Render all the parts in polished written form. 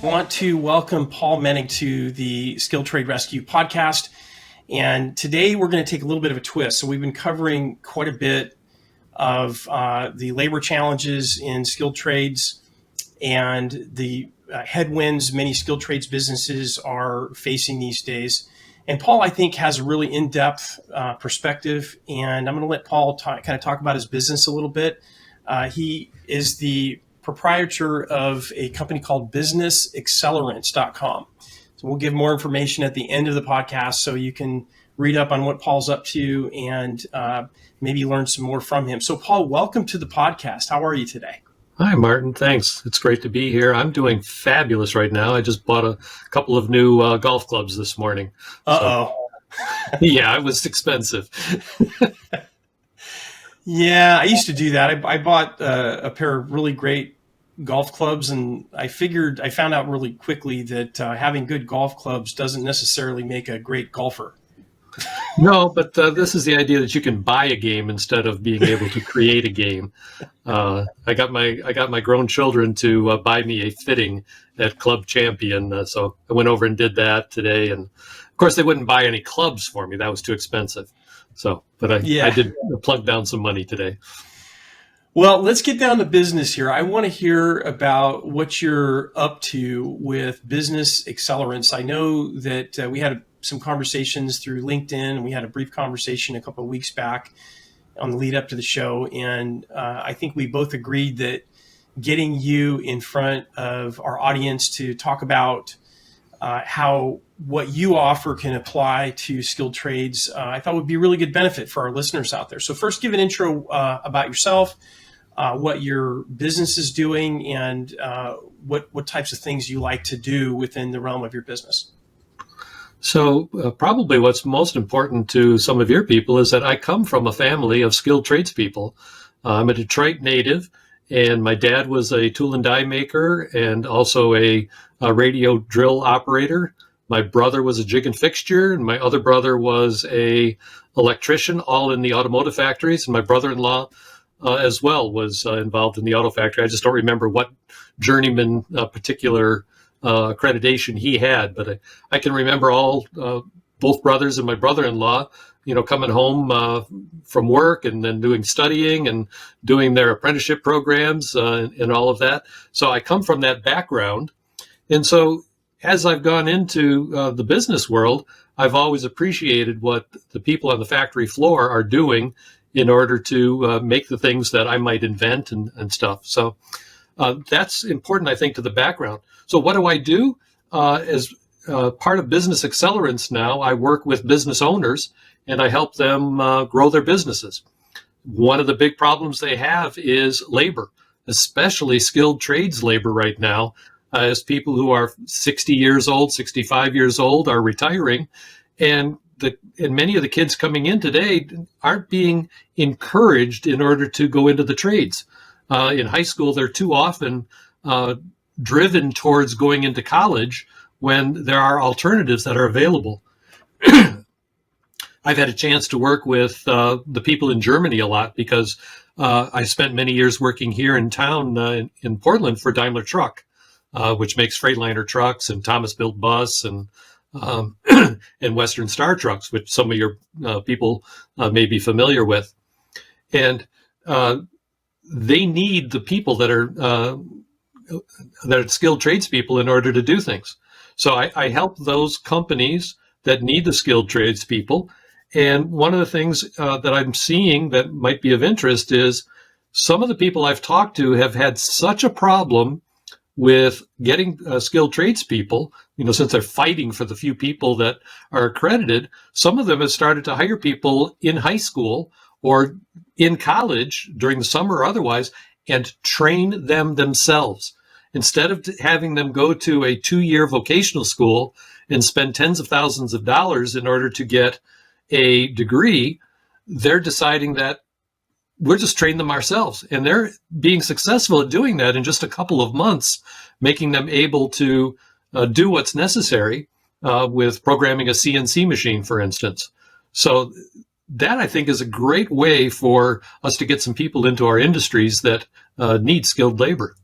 I want to welcome Paul Menig to the Skilled Trade Rescue podcast. And today we're going to take a little bit of a twist. So we've been covering quite a bit of the labor challenges in skilled trades and the headwinds many skilled trades businesses are facing these days. And Paul, I think, has a really in-depth perspective. And I'm going to let Paul kind of talk about his business a little bit. He is the proprietor of a company called businessaccelerants.com. So we'll give more information at the end of the podcast so you can read up on what Paul's up to and maybe learn some more from him. So Paul, welcome to the podcast. How are you today? Hi, Martin. Thanks. It's great to be here. I'm doing fabulous right now. I just bought a couple of new golf clubs this morning. Uh-oh. So, yeah, it was expensive. Yeah, I used to do that. I bought a pair of really great golf clubs, and I found out really quickly that having good golf clubs doesn't necessarily make a great golfer. No, but this is the idea that you can buy a game instead of being able to create a game. I got my grown children to buy me a fitting at Club Champion, so I went over and did that today. And of course, they wouldn't buy any clubs for me; that was too expensive. So, but I did plug down some money today. Well, let's get down to business here. I want to hear about what you're up to with Business Accelerants. I know that we had some conversations through LinkedIn, and we had a brief conversation a couple of weeks back on the lead up to the show. And I think we both agreed that getting you in front of our audience to talk about how what you offer can apply to skilled trades, I thought would be a really good benefit for our listeners out there. So first, give an intro about yourself, what your business is doing, and what types of things you like to do within the realm of your business. So probably what's most important to some of your people is that I come from a family of skilled tradespeople. I'm a Detroit native, and my dad was a tool and die maker and also a radio drill operator. My brother was a jig and fixture, and my other brother was a electrician, all in the automotive factories. And my brother-in-law as well was involved in the auto factory. I just don't remember what journeyman particular accreditation he had, but I can remember both brothers and my brother-in-law, coming home from work and then doing studying and doing their apprenticeship programs and all of that. So I come from that background. And so as I've gone into the business world, I've always appreciated what the people on the factory floor are doing in order to make the things that I might invent and stuff. So that's important, I think, to the background. So what do I do? As part of Business Accelerants now, I work with business owners and I help them grow their businesses. One of the big problems they have is labor, especially skilled trades labor right now, as people who are 60 years old, 65 years old are retiring. And many of the kids coming in today aren't being encouraged in order to go into the trades. In high school, they're too often driven towards going into college when there are alternatives that are available. I've had a chance to work with the people in Germany a lot because I spent many years working here in town in Portland for Daimler Truck, which makes Freightliner trucks and Thomas Built Bus and Western Star trucks, which some of your people may be familiar with. And they need the people that are skilled tradespeople in order to do things. So I help those companies that need the skilled tradespeople. And one of the things that I'm seeing that might be of interest is some of the people I've talked to have had such a problem with getting skilled tradespeople, since they're fighting for the few people that are accredited. Some of them have started to hire people in high school or in college during the summer or otherwise and train them themselves. Instead of having them go to a 2-year vocational school and spend tens of thousands of dollars in order to get a degree, they're deciding that we'll just train them ourselves. And they're being successful at doing that in just a couple of months, making them able to do what's necessary with programming a CNC machine, for instance. So that, I think, is a great way for us to get some people into our industries that need skilled labor.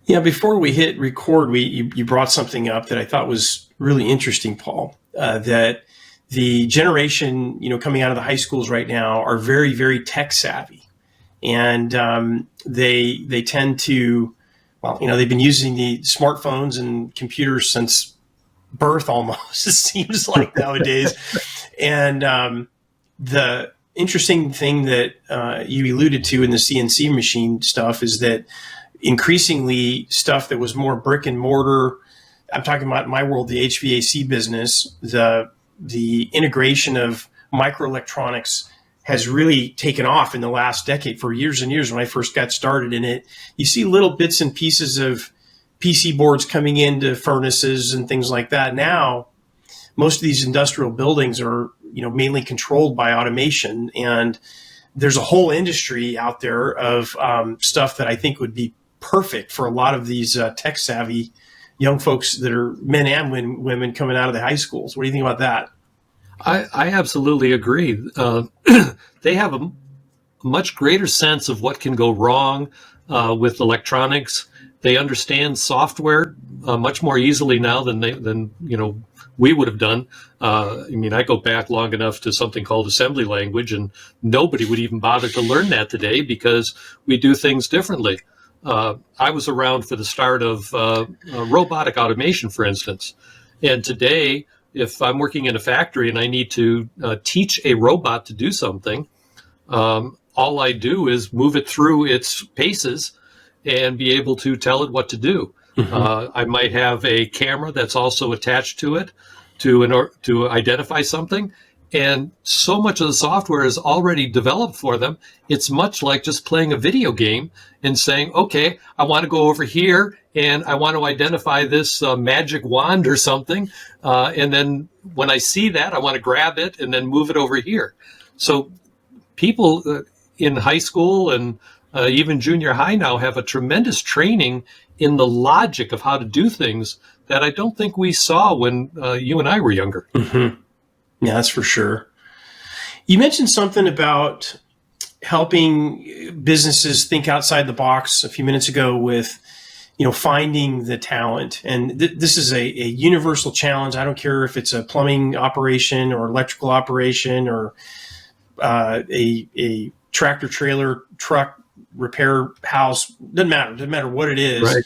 Yeah, before we hit record, you brought something up that I thought was really interesting, Paul. That the generation coming out of the high schools right now are very, very tech savvy, and they tend to, well, they've been using the smartphones and computers since birth almost. It seems like nowadays, and the interesting thing that you alluded to in the CNC machine stuff is that increasingly stuff that was more brick and mortar. I'm talking about in my world, the HVAC business, the integration of microelectronics has really taken off in the last decade. For years and years when I first got started in it, you see little bits and pieces of PC boards coming into furnaces and things like that. Now, most of these industrial buildings are, mainly controlled by automation, and there's a whole industry out there of stuff that I think would be perfect for a lot of these tech savvy young folks that are men and women coming out of the high schools. What do you think about that? I absolutely agree. They have a much greater sense of what can go wrong with electronics. They understand software much more easily now than we would have done. I go back long enough to something called assembly language, and nobody would even bother to learn that today because we do things differently. I was around for the start of robotic automation, for instance. And today, if I'm working in a factory and I need to teach a robot to do something, all I do is move it through its paces and be able to tell it what to do. Mm-hmm. I might have a camera that's also attached to it to identify something. And so much of the software is already developed for them. It's much like just playing a video game and saying, okay, I want to go over here and I want to identify this magic wand or something. And then when I see that, I want to grab it and then move it over here. So people in high school and even junior high now have a tremendous training in the logic of how to do things that I don't think we saw when you and I were younger. Mm-hmm. Yeah, that's for sure. You mentioned something about helping businesses think outside the box a few minutes ago with, finding the talent. And this is a universal challenge. I don't care if it's a plumbing operation or electrical operation or a tractor trailer truck repair house. Doesn't matter. Doesn't matter what it is. Right.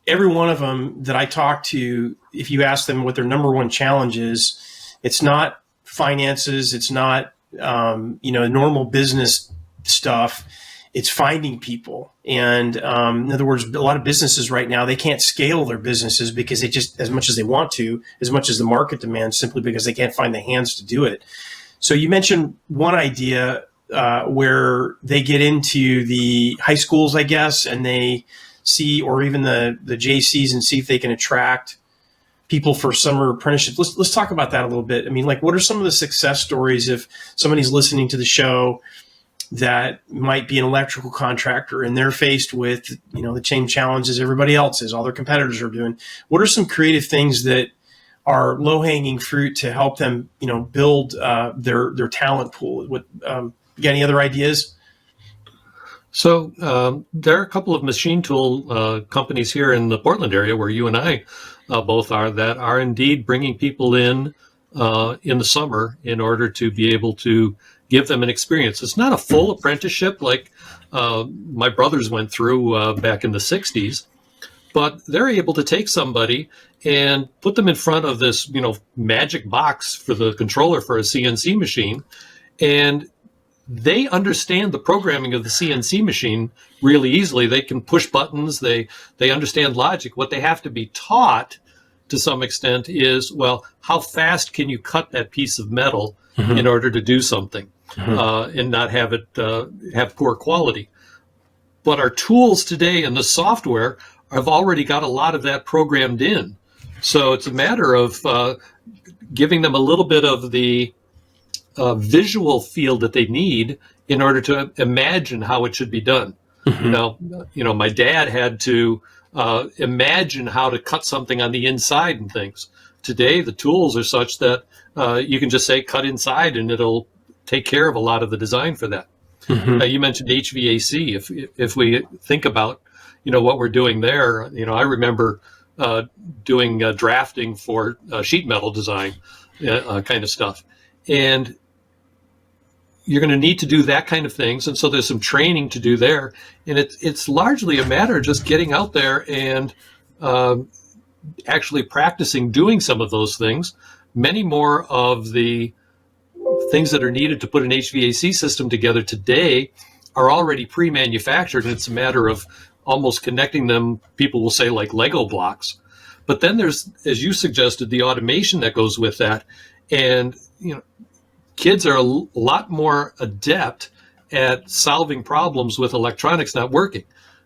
Every one of them that I talk to, if you ask them what their number one challenge is, it's not finances. It's not, normal business stuff. It's finding people. And in other words, a lot of businesses right now, they can't scale their businesses because they just, as much as they want to, as much as the market demands, simply because they can't find the hands to do it. So you mentioned one idea where they get into the high schools, I guess, and they see, or even the JCs, and see if they can attract people for summer apprenticeships. Let's talk about that a little bit. I mean, what are some of the success stories if somebody's listening to the show that might be an electrical contractor and they're faced with, the same challenges everybody else is, all their competitors are doing? What are some creative things that are low-hanging fruit to help them, build their talent pool? You got any other ideas? So there are a couple of machine tool companies here in the Portland area where you and I both are, that are indeed bringing people in the summer in order to be able to give them an experience. It's not a full apprenticeship like my brothers went through back in the 60s, but they're able to take somebody and put them in front of this, magic box for the controller for a CNC machine, and they understand the programming of the CNC machine really easily. They can push buttons. They understand logic. What they have to be taught to some extent is, well, how fast can you cut that piece of metal mm-hmm. in order to do something mm-hmm. And not have it have poor quality. But our tools today and the software have already got a lot of that programmed in. So it's a matter of giving them a little bit of the visual field that they need in order to imagine how it should be done. Mm-hmm. Now, my dad had to imagine how to cut something on the inside and things. Today, the tools are such that you can just say cut inside and it'll take care of a lot of the design for that. Mm-hmm. You mentioned HVAC. If we think about, what we're doing there. I remember doing drafting for sheet metal design kind of stuff. And you're going to need to do that kind of things. And so there's some training to do there. And it's largely a matter of just getting out there and actually practicing doing some of those things. Many more of the things that are needed to put an HVAC system together today are already pre-manufactured, and it's a matter of almost connecting them, people will say, like Lego blocks. But then there's, as you suggested, the automation that goes with that. And, kids are a lot more adept at solving problems with electronics not working.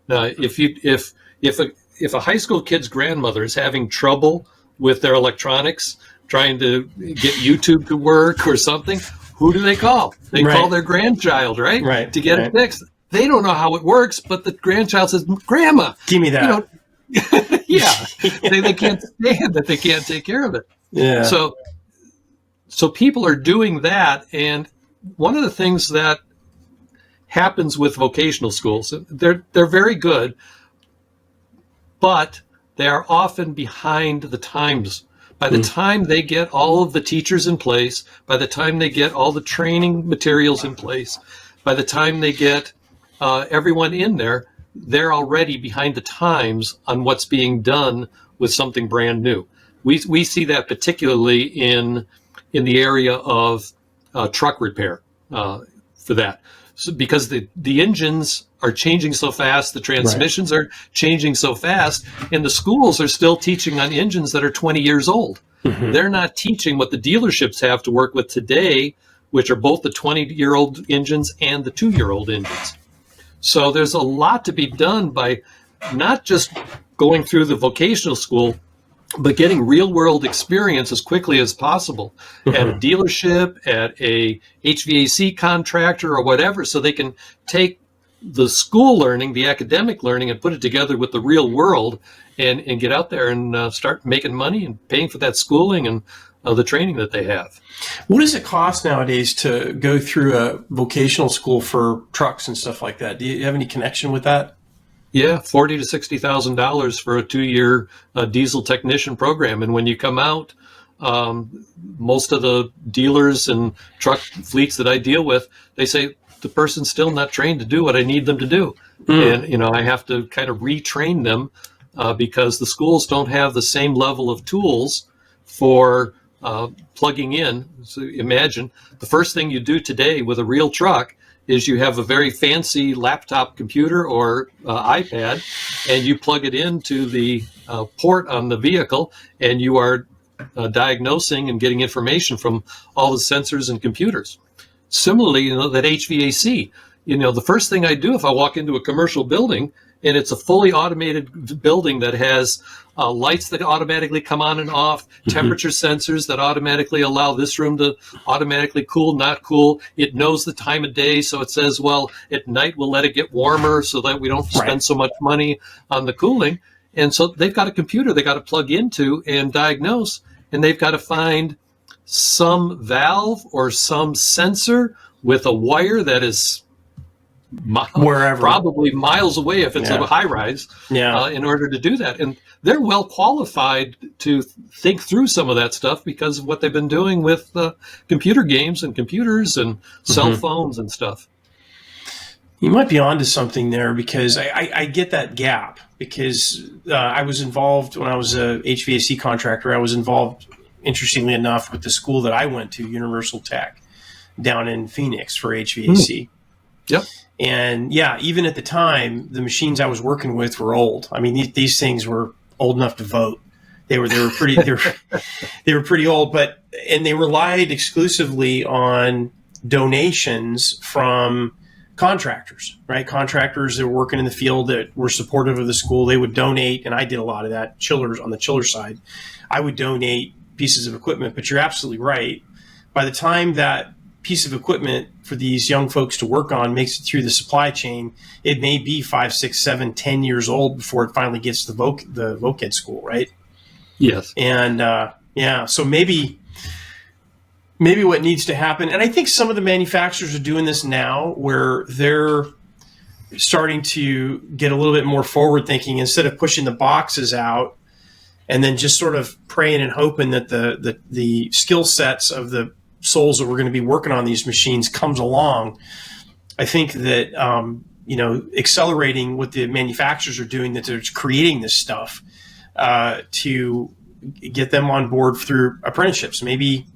Now, if a high school kid's grandmother is having trouble with their electronics, trying to get YouTube to work or something, who do they call? They call their grandchild, right? To get it fixed. They don't know how it works, but the grandchild says, "Grandma, give me that." Yeah, they can't stand that they can't take care of it. Yeah. So people are doing that, and one of the things that happens with vocational schools, they're very good, but they are often behind the times. By the time they get all of the teachers in place, by the time they get all the training materials in place, by the time they get everyone in there, they're already behind the times on what's being done with something brand new. We see that particularly in the area of truck repair for that. So because the engines are changing so fast, the transmissions are changing so fast, and the schools are still teaching on engines that are 20 years old. They're not teaching what the dealerships have to work with today, which are both the 20-year-old engines and the 2-year-old engines. So there's a lot to be done by not just going through the vocational school, but getting real-world experience as quickly as possible at a dealership, at a HVAC contractor, or whatever, so they can take the school learning, the academic learning, and put it together with the real world and get out there and start making money and paying for that schooling and the training that they have. What does it cost nowadays to go through a vocational school for trucks and stuff like that? Do you have any connection with that? Yeah, $40,000 to $60,000 for a 2-year diesel technician program. And when you come out, most of the dealers and truck fleets that I deal with, they say the person's still not trained to do what I need them to do. And, I have to kind of retrain them because the schools don't have the same level of tools for plugging in. So imagine the first thing you do today with a real truck is you have a very fancy laptop computer or iPad, and you plug it into the port on the vehicle, and you are diagnosing and getting information from all the sensors and computers. Similarly, that HVAC, the first thing I do if I walk into a commercial building, and it's a fully automated building that has lights that automatically come on and off, temperature sensors that automatically allow this room to automatically cool, not cool. It knows the time of day, so it says, well, at night we'll let it get warmer so that we don't spend so much money on the cooling. And so they've got a computer they got to plug into and diagnose, and they've got to find some valve or some sensor with a wire that is wherever, probably miles away if it's a high rise, in order to do that. And they're well qualified to think through some of that stuff because of what they've been doing with computer games and computers and cell phones and stuff. You might be onto something there because I get that gap because I was involved when I was a HVAC contractor. I was involved, interestingly enough, with the school that I went to, Universal Tech, down in Phoenix for HVAC. Yep. And even at the time, the machines I was working with were old. I mean, these things were old enough to vote. They were pretty they were pretty old, and they relied exclusively on donations from contractors, right? Contractors that were working in the field that were supportive of the school. They would donate, and I did a lot of that. Chillers on the chiller side, I would donate pieces of equipment. But you're absolutely right. By the time that piece of equipment for these young folks to work on makes it through the supply chain, it may be 5, 6, 7, 10 years old before it finally gets to the VOC school, right? Yes. And so maybe what needs to happen, and I think some of the manufacturers are doing this now, where they're starting to get a little bit more forward thinking instead of pushing the boxes out and then just sort of praying and hoping that the skill sets of the souls that we're going to be working on these machines comes along. I think that, accelerating what the manufacturers are doing, that they're creating this stuff to get them on board through apprenticeships. Maybe,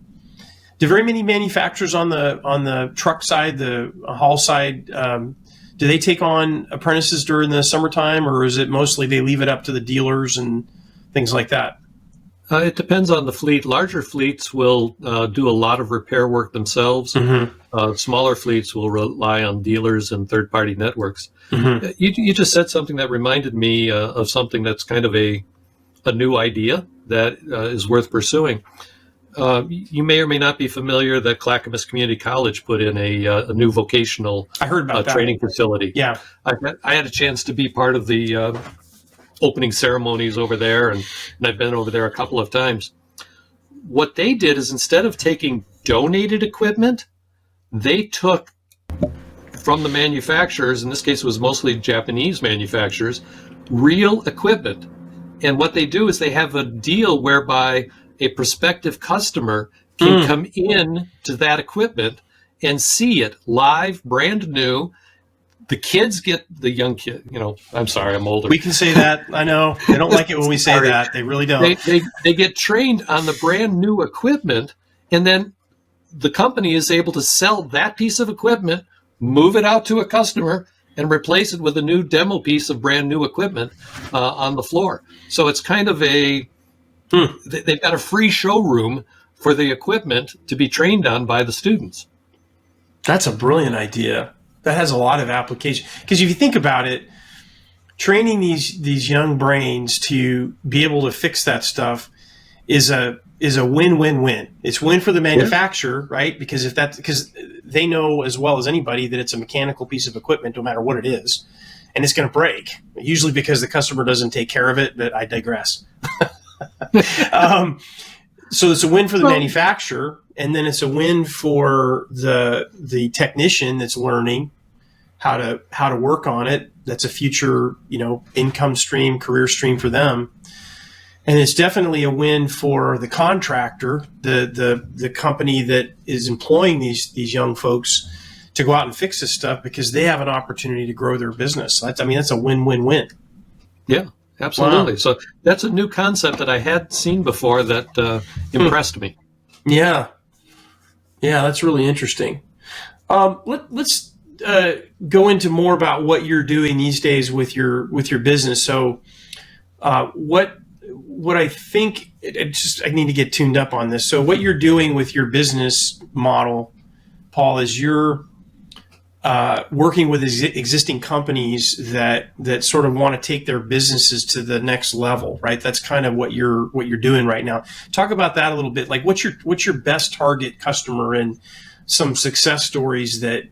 do very many manufacturers on the truck side, the haul side, do they take on apprentices during the summertime, or is it mostly they leave it up to the dealers and things like that? It depends on the fleet. Larger fleets will do a lot of repair work themselves. Mm-hmm. Smaller fleets will rely on dealers and third-party networks. Mm-hmm. You just said something that reminded me of something that's kind of a new idea that is worth pursuing. You may or may not be familiar that Clackamas Community College put in a new vocational I heard about that. Training facility. Yeah, I had a chance to be part of the opening ceremonies over there, and I've been over there a couple of times. What they did is, instead of taking donated equipment, they took from the manufacturers, in this case it was mostly Japanese manufacturers, real equipment. And what they do is they have a deal whereby a prospective customer can come in to that equipment and see it live, brand new. The kids get, the young kid, I'm sorry, I'm older. We can say that. I know. They don't like it when we say that. They really don't. They get trained on the brand new equipment, and then the company is able to sell that piece of equipment, move it out to a customer, and replace it with a new demo piece of brand new equipment on the floor. So it's kind of they've got a free showroom for the equipment to be trained on by the students. That's a brilliant idea. That has a lot of application. Because if you think about it, training these young brains to be able to fix that stuff is a win-win-win. It's win for the manufacturer, right? Because because they know as well as anybody that it's a mechanical piece of equipment, no matter what it is, and it's going to break. Usually because the customer doesn't take care of it. But I digress. So it's a win for the manufacturer, and then it's a win for the technician that's learning how to work on it. That's a future, income stream, career stream for them. And it's definitely a win for the contractor, the company that is employing these young folks to go out and fix this stuff, because they have an opportunity to grow their business. That's a win-win-win. Yeah. Absolutely. Wow. So that's a new concept that I hadn't seen before that impressed me. Yeah. Yeah, that's really interesting. Let's go into more about what you're doing these days with your business. So what I think, I need to get tuned up on this. So what you're doing with your business model, Paul, is you're working with existing companies that sort of want to take their businesses to the next level, right? That's kind of what you're doing right now. Talk about that a little bit. Like, what's your best target customer, and some success stories that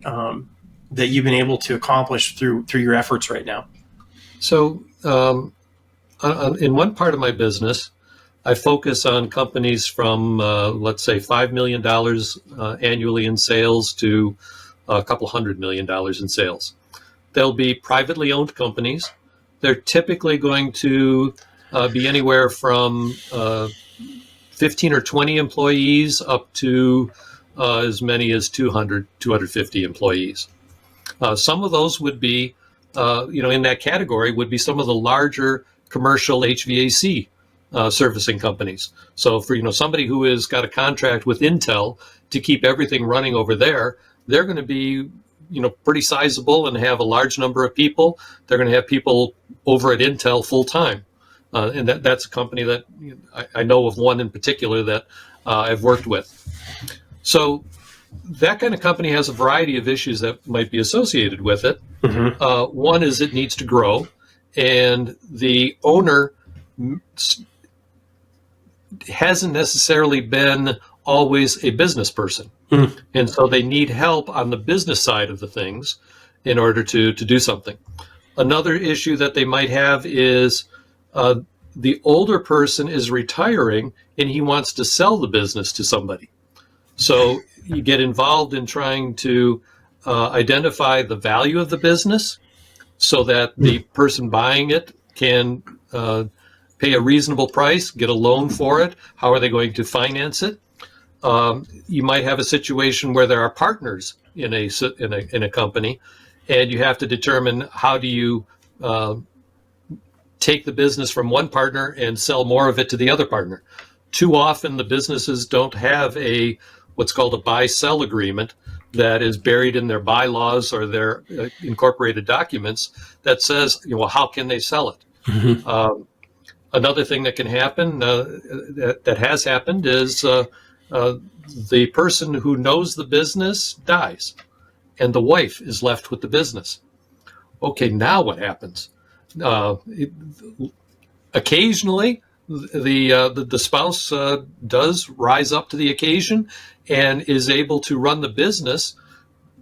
you've been able to accomplish through your efforts right now. So, in one part of my business, I focus on companies from let's say $5 million annually in sales to a couple $100 million in sales. They'll be privately owned companies. They're typically going to be anywhere from 15 or 20 employees up to as many as 200, 250 employees. Some of those would be, in that category would be some of the larger commercial HVAC servicing companies. So for, somebody who has got a contract with Intel to keep everything running over there, they're going to be, pretty sizable and have a large number of people. They're going to have people over at Intel full time. And that's a company that I know of one in particular that I've worked with. So that kind of company has a variety of issues that might be associated with it. Mm-hmm. One is it needs to grow, and the owner hasn't necessarily been always a business person. Mm. And so they need help on the business side of the things in order to do something. Another issue that they might have is the older person is retiring and he wants to sell the business to somebody. So you get involved in trying to identify the value of the business so that the person buying it can pay a reasonable price, get a loan for it. How are they going to finance it? You might have a situation where there are partners in a company, and you have to determine how do you take the business from one partner and sell more of it to the other partner. Too often the businesses don't have what's called a buy-sell agreement that is buried in their bylaws or their incorporated documents that says, well, how can they sell it? Mm-hmm. Another thing that can happen, that has happened, is the person who knows the business dies, and the wife is left with the business. Okay, now what happens? Occasionally, the spouse does rise up to the occasion and is able to run the business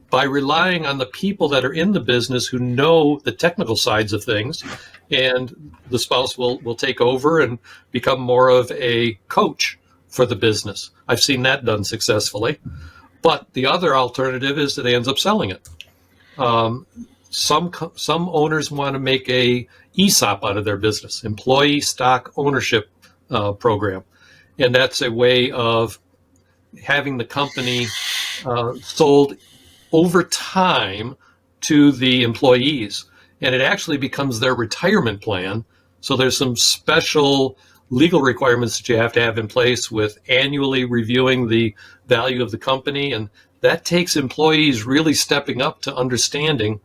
by relying on the people that are in the business who know the technical sides of things, and the spouse will take over and become more of a coach for the business. I've seen that done successfully. But the other alternative is that they ends up selling it. Some owners want to make a ESOP out of their business, employee stock ownership program, and that's a way of having the company sold over time to the employees, and it actually becomes their retirement plan. So there's some special legal requirements that you have to have in place with annually reviewing the value of the company, and that takes employees really stepping up to understanding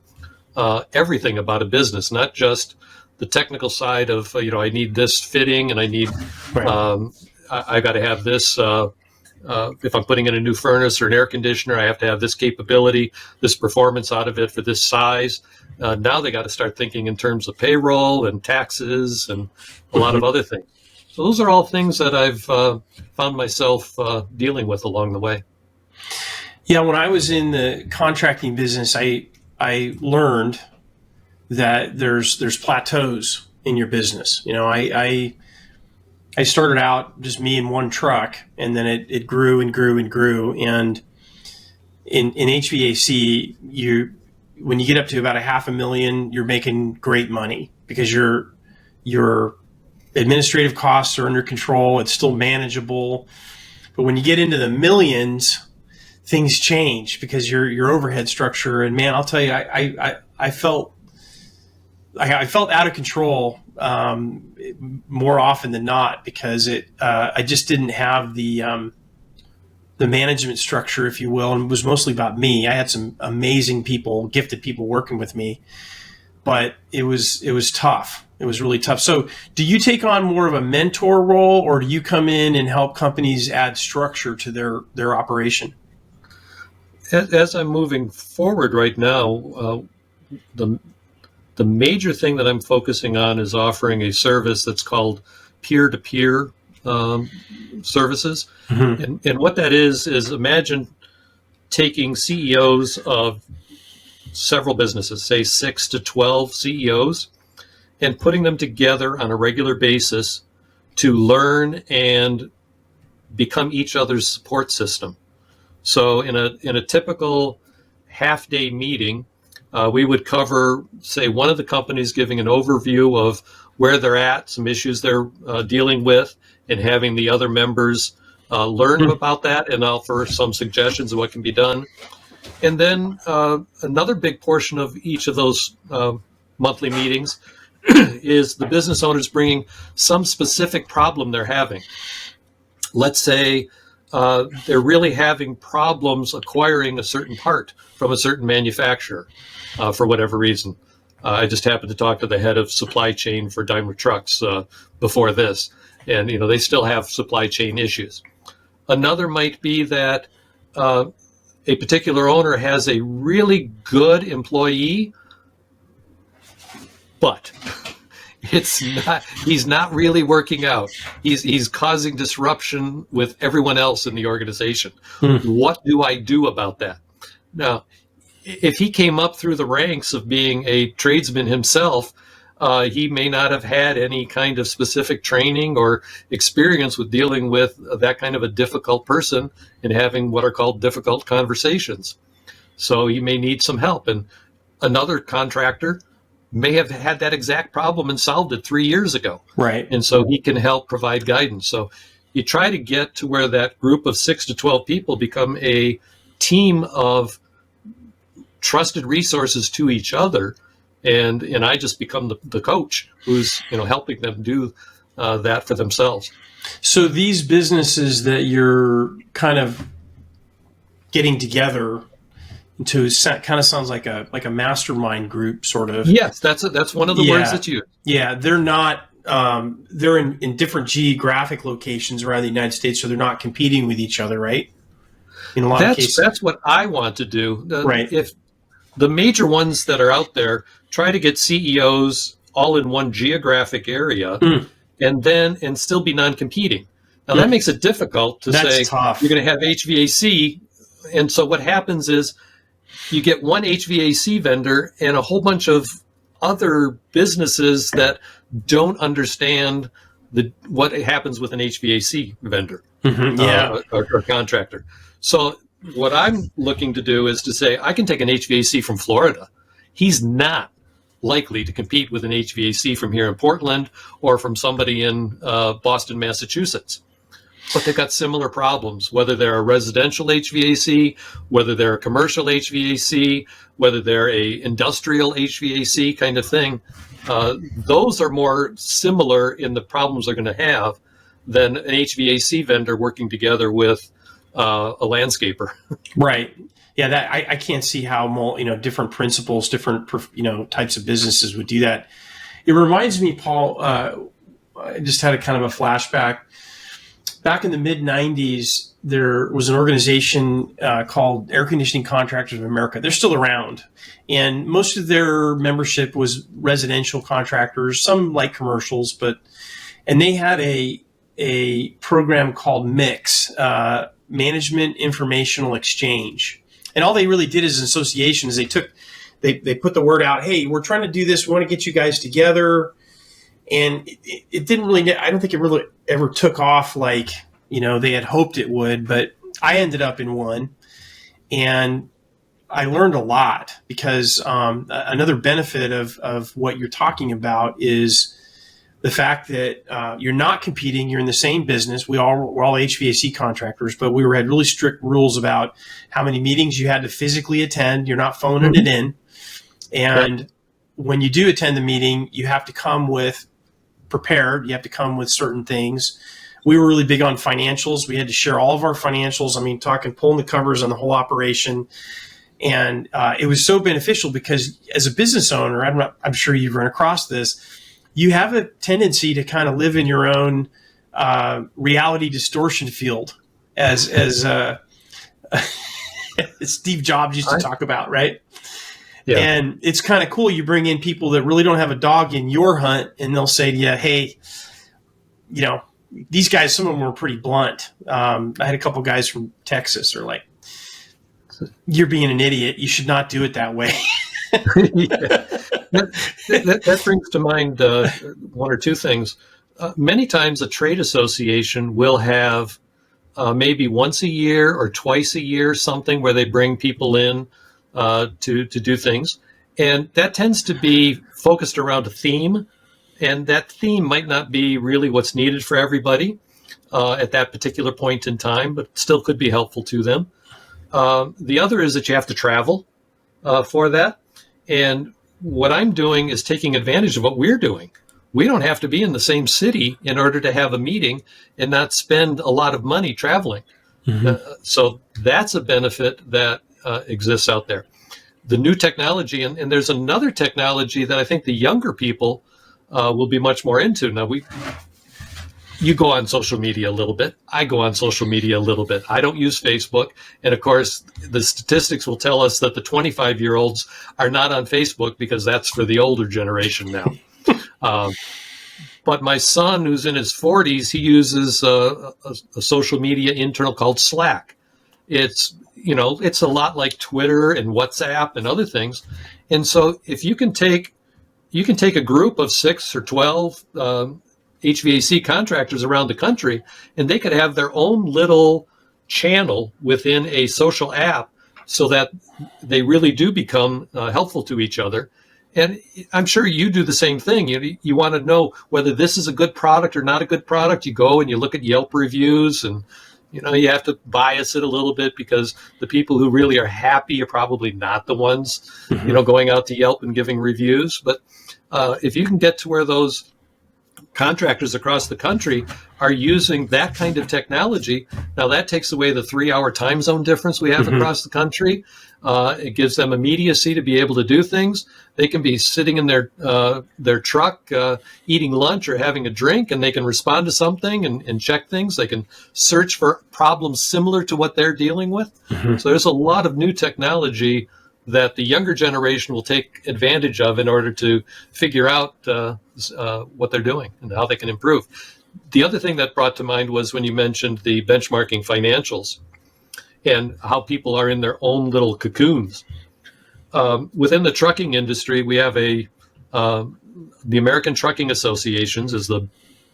everything about a business, not just the technical side of, I need this fitting and I need, I got to have this, if I'm putting in a new furnace or an air conditioner, I have to have this capability, this performance out of it for this size. Now they got to start thinking in terms of payroll and taxes and a lot of other things. So those are all things that I've found myself dealing with along the way. Yeah, when I was in the contracting business, I learned that there's plateaus in your business. I started out just me and one truck, and then it grew and grew and grew. And in HVAC, when you get up to about $500,000, you're making great money because your administrative costs are under control. It's still manageable. But when you get into the millions, things change because your overhead structure, and man, I'll tell you, I felt out of control more often than not because I just didn't have the management structure, if you will, and it was mostly about me. I had some amazing people, gifted people working with me, but it was tough. It was really tough. So do you take on more of a mentor role, or do you come in and help companies add structure to their operation? As I'm moving forward right now, the major thing that I'm focusing on is offering a service that's called peer-to-peer services. Mm-hmm. And what that is imagine taking CEOs of several businesses, say 6 to 12 CEOs, and putting them together on a regular basis to learn and become each other's support system. So in a typical half-day meeting, we would cover, say, one of the companies giving an overview of where they're at, some issues they're dealing with, and having the other members learn about that and offer some suggestions of what can be done. And then another big portion of each of those monthly meetings is the business owners bringing some specific problem they're having. Let's say they're really having problems acquiring a certain part from a certain manufacturer for whatever reason. I just happened to talk to the head of supply chain for Daimler Trucks before this, and they still have supply chain issues. Another might be that a particular owner has a really good employee, but he's not really working out. He's causing disruption with everyone else in the organization. What do I do about that? Now, if he came up through the ranks of being a tradesman himself, he may not have had any kind of specific training or experience with dealing with that kind of a difficult person and having what are called difficult conversations. So he may need some help. And another contractor may have had that exact problem and solved it 3 years ago. Right. And so he can help provide guidance. So you try to get to where that group of 6 to 12 people become a team of trusted resources to each other. And I just become the coach who's, helping them do that for themselves. So these businesses that you're kind of getting together into kind of sounds like a mastermind group, sort of. Yes, that's one of the words that you. Yeah, they're not. They're in different geographic locations around the United States, so they're not competing with each other, right? In a lot of cases, that's what I want to do. Right. If the major ones that are out there try to get CEOs all in one geographic area, and still be non-competing. Now that makes it difficult to say tough. You're going to have HVAC, and so what happens is you get one HVAC vendor and a whole bunch of other businesses that don't understand what happens with an HVAC vendor or contractor. So what I'm looking to do is to say, I can take an HVAC from Florida. He's not likely to compete with an HVAC from here in Portland or from somebody in Boston, Massachusetts. But they've got similar problems, whether they're a residential HVAC, whether they're a commercial HVAC, whether they're a industrial HVAC kind of thing. Those are more similar in the problems they're going to have than an HVAC vendor working together with a landscaper. Right. Yeah, that I can't see how different principles, different types of businesses would do that. It reminds me, Paul. I just had a kind of a flashback. Back in the mid '90s, there was an organization called Air Conditioning Contractors of America. They're still around, and most of their membership was residential contractors, some like commercials, and they had a program called MIX, Management Informational Exchange. And all they really did as an association is they put the word out, hey, we're trying to do this. We want to get you guys together. And it didn't really, I don't think it really ever took off like, they had hoped it would, but I ended up in one and I learned a lot because another benefit of what you're talking about is the fact that you're not competing, you're in the same business. We're all HVAC contractors, but we had really strict rules about how many meetings you had to physically attend. You're not phoning it in. And when you do attend the meeting, you have to come prepared. You have to come with certain things. We were really big on financials. We had to share all of our financials. Pulling the covers on the whole operation. And it was so beneficial because as a business owner, I'm sure you've run across this, you have a tendency to kind of live in your own reality distortion field, as Steve Jobs used to talk about, right? Yeah. And it's kind of cool. You bring in people that really don't have a dog in your hunt, and they'll say to you, hey, these guys, some of them were pretty blunt. I had a couple guys from Texas are like, you're being an idiot. You should not do it that way. That brings to mind one or two things. Many times a trade association will have maybe once a year or twice a year something where they bring people in to do things. And that tends to be focused around a theme. And that theme might not be really what's needed for everybody at that particular point in time, but still could be helpful to them. The other is that you have to travel for that. And what I'm doing is taking advantage of what we're doing. We don't have to be in the same city in order to have a meeting and not spend a lot of money traveling. So that's a benefit that exists out there. The new technology, and there's another technology that I think the younger people will be much more into. Now, you go on social media a little bit. I go on social media a little bit. I don't use Facebook. And of course, the statistics will tell us that the 25-year-olds are not on Facebook because that's for the older generation now. But my son, who's in his 40s, he uses a social media internal called Slack. It's a lot like Twitter and WhatsApp and other things. And so if you can take a group of 6 or 12 HVAC contractors around the country, and they could have their own little channel within a social app so that they really do become helpful to each other. And I'm sure you do the same thing. You want to know whether this is a good product or not a good product. You go and you look at Yelp reviews, and you have to bias it a little bit because the people who really are happy are probably not the ones, going out to Yelp and giving reviews. But if you can get to where those contractors across the country are using that kind of technology, now that takes away the 3-hour time zone difference we have across the country. It gives them immediacy to be able to do things. They can be sitting in their truck eating lunch or having a drink, and they can respond to something and check things. They can search for problems similar to what they're dealing with. So there's a lot of new technology that the younger generation will take advantage of in order to figure out what they're doing and how they can improve. The other thing that brought to mind was when you mentioned the benchmarking financials and how people are in their own little cocoons. Within the trucking industry, we have the American Trucking Associations is the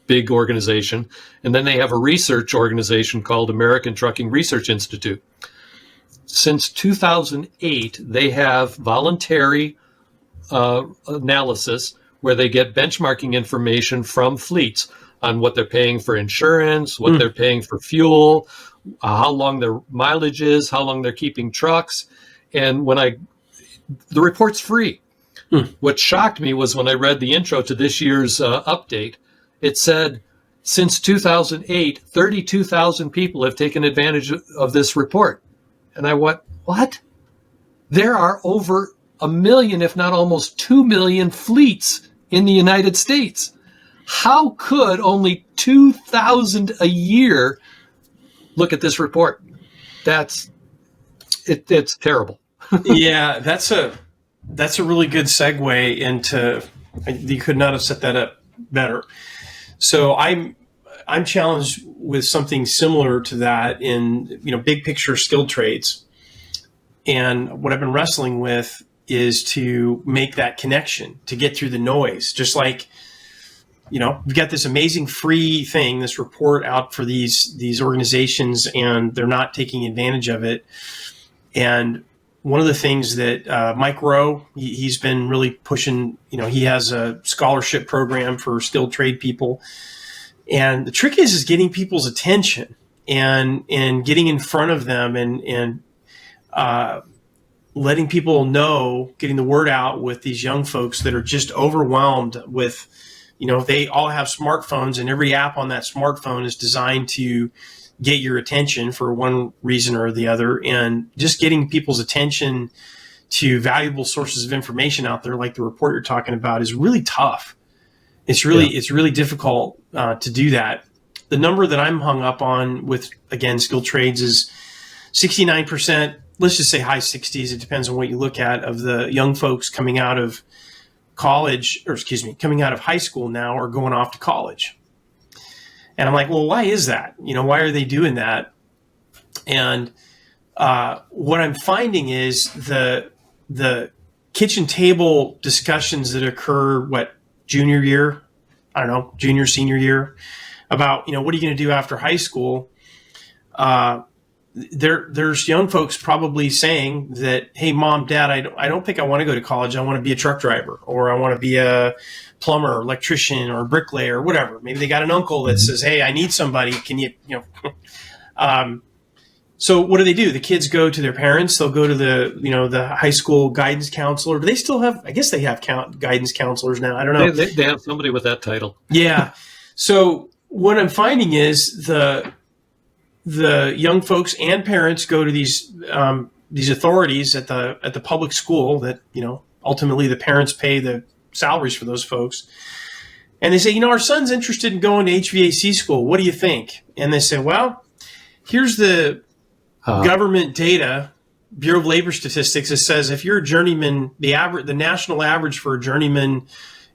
big organization, and then they have a research organization called American Trucking Research Institute. Since 2008, they have voluntary analysis where they get benchmarking information from fleets on what they're paying for insurance, what they're paying for fuel, how long their mileage is, how long they're keeping trucks. And the report's free. What shocked me was when I read the intro to this year's update, it said, since 2008, 32,000 people have taken advantage of this report. And I went, what? There are over 1 million, if not almost 2 million fleets in the United States. How could only 2,000 a year look at this report? It's terrible. Yeah, that's a really good segue into. You could not have set that up better. So I'm challenged with something similar to that in big picture skilled trades, and what I've been wrestling with is to make that connection to get through the noise. Just like we've got this amazing free thing, this report out for these organizations, and they're not taking advantage of it. And one of the things that Mike Rowe, he's been really pushing, he has a scholarship program for skilled trade people. And the trick is getting people's attention and getting in front of them and letting people know, getting the word out with these young folks that are just overwhelmed with, they all have smartphones, and every app on that smartphone is designed to get your attention for one reason or the other. And just getting people's attention to valuable sources of information out there, like the report you're talking about, is really tough. It's really difficult to do that. The number that I'm hung up on with, again, skilled trades is 69%, let's just say high 60s, it depends on what you look at, of the young folks coming out of coming out of high school now are going off to college. And I'm like, well, why is that? Why are they doing that? And what I'm finding is the kitchen table discussions that occur, junior year, senior year, about, what are you going to do after high school? There's young folks probably saying that, hey, mom, dad, I don't think I want to go to college. I want to be a truck driver, or I want to be a plumber, electrician, or bricklayer, or whatever. Maybe they got an uncle that says, hey, I need somebody. Can you, so what do? The kids go to their parents. They'll go to the high school guidance counselor. Do they still have, I guess they have guidance counselors now. I don't know. They have somebody with that title. Yeah. So what I'm finding is the young folks and parents go to these authorities at the public school that, ultimately the parents pay the salaries for those folks. And they say, our son's interested in going to HVAC school. What do you think? And they say, well, here's the government data, Bureau of Labor Statistics, that says if you're a journeyman, the national average for a journeyman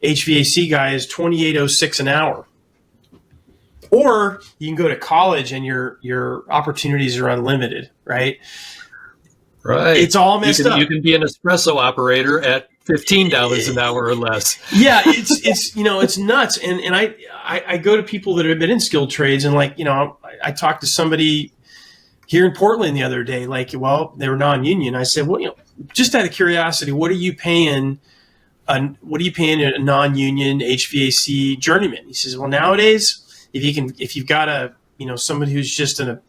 HVAC guy is $28.06 an hour. Or you can go to college and your opportunities are unlimited, right? Right. It's all messed up. You can be an espresso operator at $15 an hour or less. Yeah, it's nuts. And I go to people that have been in skilled trades, and I talked to somebody here in Portland the other day, they were non-union. I said, well, just out of curiosity, what are you paying what are you paying a non-union HVAC journeyman? He says, well, nowadays, if you've got someone who's just a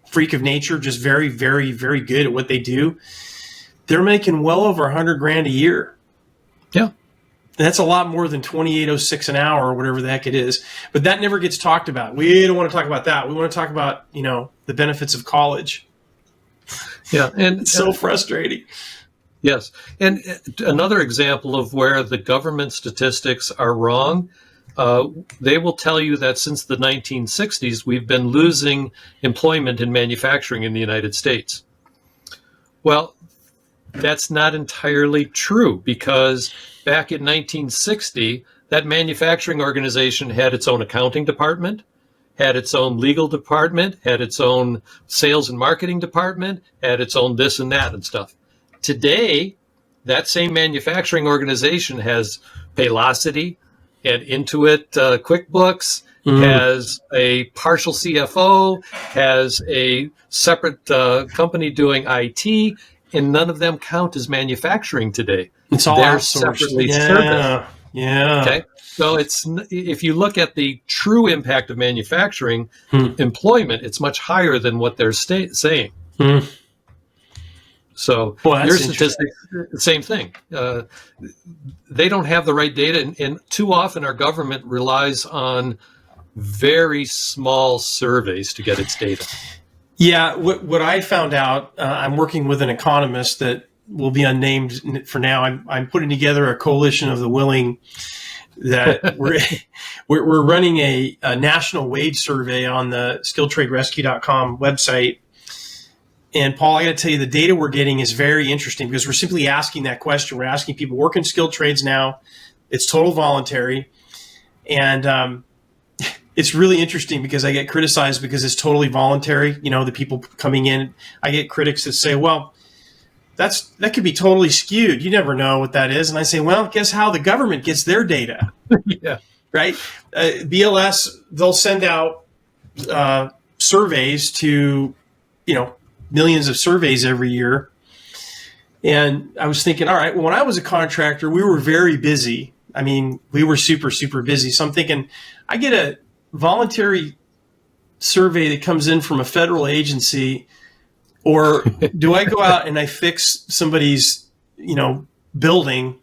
freak of nature, just very, very, very good at what they do, they're making well over $100,000 a year. Yeah. That's a lot more than $28.06 an hour or whatever the heck it is. But that never gets talked about. We don't want to talk about that. We want to talk about, the benefits of college. Yeah. And it's so frustrating. Yes. And another example of where the government statistics are wrong, they will tell you that since the 1960s, we've been losing employment in manufacturing in the United States. Well, that's not entirely true, because back in 1960, that manufacturing organization had its own accounting department, had its own legal department, had its own sales and marketing department, had its own this and that and stuff. Today, that same manufacturing organization has Paylocity and Intuit QuickBooks, has a partial CFO, has a separate company doing IT, and none of them count as manufacturing today. It's all They're outsourced. separately Yeah. serviced. Yeah. Okay. So if you look at the true impact of manufacturing employment, it's much higher than what they're saying. So your statistics, same thing. They don't have the right data, and too often our government relies on very small surveys to get its data. Yeah, what I found out, I'm working with an economist that will be unnamed for now. I'm putting together a coalition of the willing that we're running a national wage survey on the skilledtraderescue.com website. And Paul, I got to tell you, the data we're getting is very interesting, because we're simply asking that question. We're asking people working skilled trades now. It's total voluntary. And it's really interesting because I get criticized because it's totally voluntary. The people coming in, I get critics that say, well, that could be totally skewed. You never know what that is. And I say, well, guess how the government gets their data? Yeah. Right? BLS, they'll send out surveys to, millions of surveys every year. And I was thinking, all right, well, when I was a contractor, we were very busy. I mean, we were super, super busy. So I'm thinking, I get a voluntary survey that comes in from a federal agency, or do I go out and I fix somebody's, building?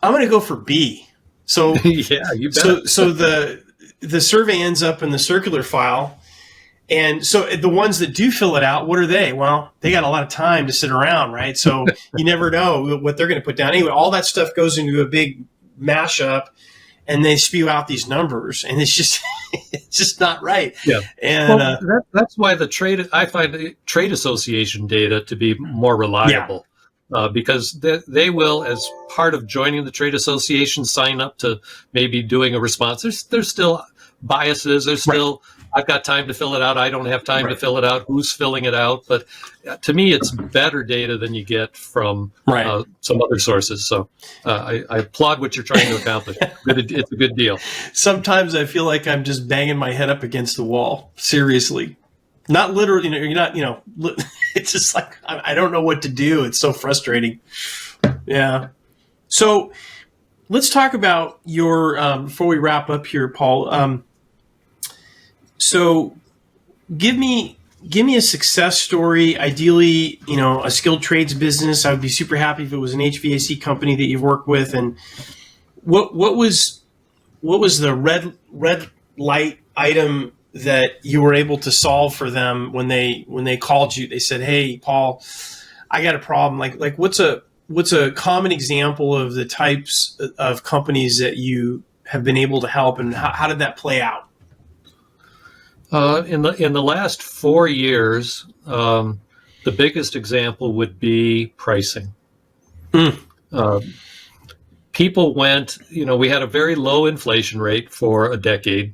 I'm going to go for B. So yeah, you bet. So the survey ends up in the circular file. And so the ones that do fill it out, what are they? Well, they got a lot of time to sit around, right? So you never know what they're going to put down. Anyway, all that stuff goes into a big mashup, and they spew out these numbers, and it's just not right. Yeah, and that's why I find the trade association data to be more reliable, because they will, as part of joining the trade association, sign up to maybe doing a response. There's still biases. There's still I've got time to fill it out. I don't have time to fill it out. Who's filling it out? But to me, it's better data than you get from some other sources. So I applaud what you're trying to accomplish. It's a good deal. Sometimes I feel like I'm just banging my head up against the wall. Seriously. Not literally, you're not, it's just like, I don't know what to do. It's so frustrating. Yeah. So let's talk about your, before we wrap up here, Paul, so give me a success story, ideally, a skilled trades business. I would be super happy if it was an HVAC company that you've worked with. And what was the red light item that you were able to solve for them when they called you? They said, "Hey, Paul, I got a problem." Like what's a common example of the types of companies that you have been able to help, and how did that play out? In the last 4 years, the biggest example would be pricing. People went, we had a very low inflation rate for a decade,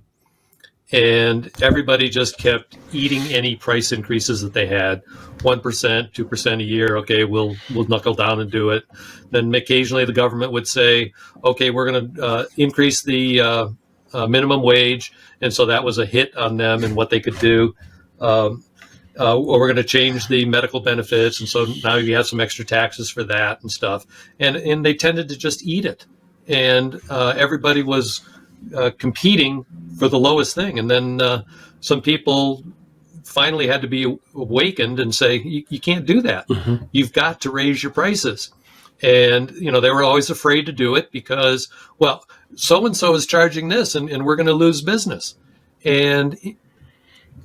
and everybody just kept eating any price increases that they had. 1%, 2% a year. Okay, we'll knuckle down and do it. Then occasionally the government would say, okay, we're going to increase the minimum wage. And so that was a hit on them and what they could do. or we're going to change the medical benefits, and so now you have some extra taxes for that and stuff. And they tended to just eat it, and everybody was competing for the lowest thing. And then some people finally had to be awakened and say, you can't do that. Mm-hmm. You've got to raise your prices. And, they were always afraid to do it because, well, so-and-so is charging this and we're going to lose business. And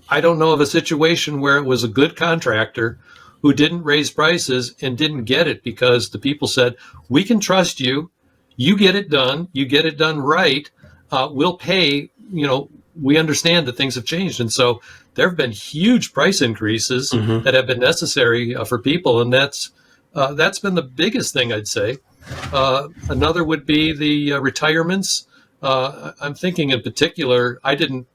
I don't know of a situation where it was a good contractor who didn't raise prices and didn't get it because the people said, we can trust you. You get it done. You get it done right. We'll pay, we understand that things have changed. And so there have been huge price increases mm-hmm. that have been necessary for people. And that's been the biggest thing, I'd say. Another would be the retirements. I'm thinking in particular, I didn't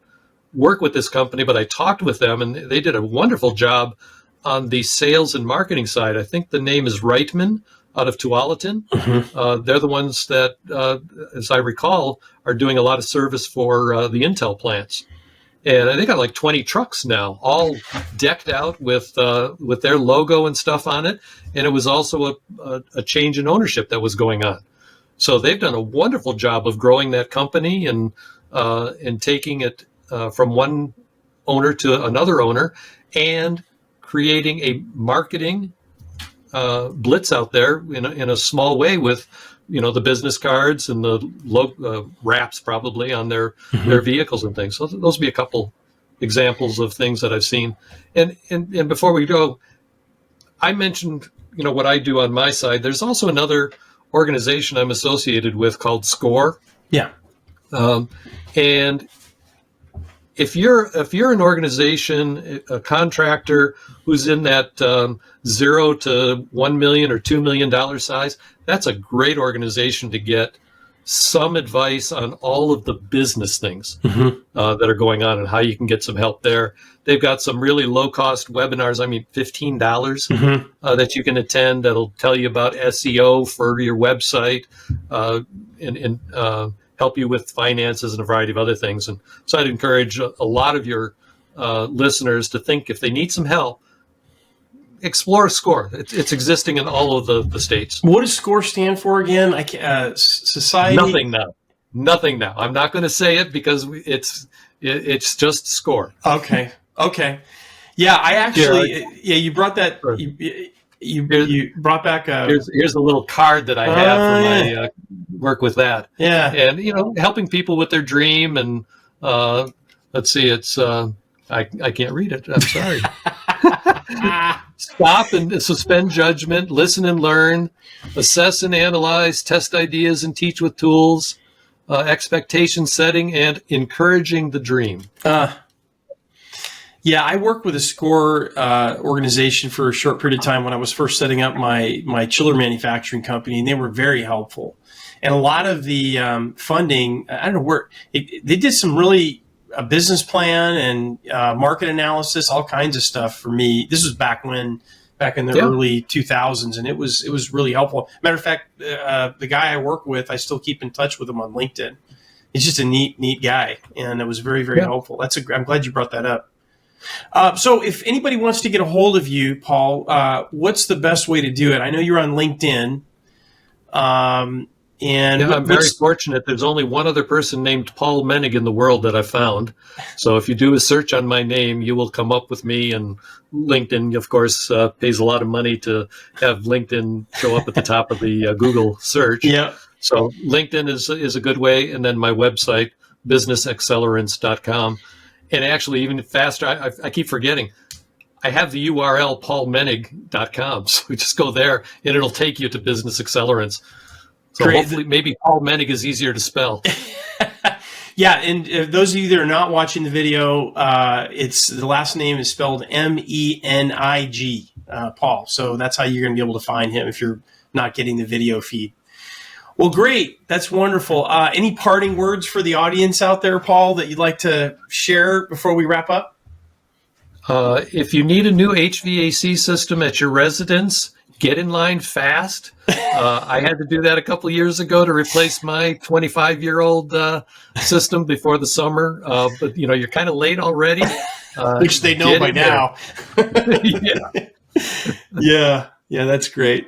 work with this company, but I talked with them and they did a wonderful job on the sales and marketing side. I think the name is Reitman out of Tualatin. Mm-hmm. They're the ones that, as I recall, are doing a lot of service for the Intel plants. And they got like 20 trucks now, all decked out with their logo and stuff on it. And it was also a change in ownership that was going on. So they've done a wonderful job of growing that company and taking it from one owner to another owner and creating a marketing blitz out there in a small way with, the business cards and the wraps probably on their mm-hmm. their vehicles and things. So those would be a couple examples of things that I've seen. And before we go, I mentioned, what I do on my side. There's also another organization I'm associated with called SCORE. Yeah. And if you're an organization, a contractor who's in that $0 to $1 million or $2 million size, that's a great organization to get some advice on all of the business things mm-hmm. That are going on and how you can get some help there. They've got some really low-cost webinars, $15 mm-hmm. That you can attend that'll tell you about SEO for your website and help you with finances and a variety of other things. And so I'd encourage a lot of your listeners to think if they need some help, explore SCORE. It's existing in all of the states. What does SCORE stand for again? Society? Nothing now. I'm not going to say it because it's just SCORE. Okay. Yeah, I actually, you brought that, you brought back a... Here's a little card that I have for my work with that. Yeah. And, helping people with their dream and, let's see, it's, I can't read it. I'm sorry. Stop and suspend judgment, listen and learn, assess and analyze, test ideas and teach with tools, expectation setting, and encouraging the dream. Yeah, I worked with a SCORE organization for a short period of time when I was first setting up my chiller manufacturing company, and they were very helpful. And a lot of the funding, I don't know where, they did some really a business plan and market analysis, all kinds of stuff for me. This was back in the early 2000s, and it was really helpful. Matter of fact, the guy I work with, I still keep in touch with him on LinkedIn. He's just a neat guy, and it was very, very helpful. I'm glad you brought that up. So if anybody wants to get a hold of you, Paul, what's the best way to do it? I know you're on LinkedIn. I'm very fortunate. There's only one other person named Paul Menig in the world that I found. So if you do a search on my name, you will come up with me. And LinkedIn, of course, pays a lot of money to have LinkedIn show up at the top of the Google search. Yeah. So LinkedIn is a good way. And then my website, businessaccelerants.com. And actually, even faster, I keep forgetting. I have the URL paulmenig.com. So we just go there and it'll take you to Business Accelerants. So hopefully, maybe Paul Menig is easier to spell. Yeah, and those of you that are not watching the video, the last name is spelled Menig, Paul. So that's how you're going to be able to find him if you're not getting the video feed. Well, great. That's wonderful. Any parting words for the audience out there, Paul, that you'd like to share before we wrap up? If you need a new HVAC system at your residence, get in line fast. I had to do that a couple of years ago to replace my 25-year-old system before the summer. But you're kind of late already. Which they know by now. Yeah. Yeah, that's great.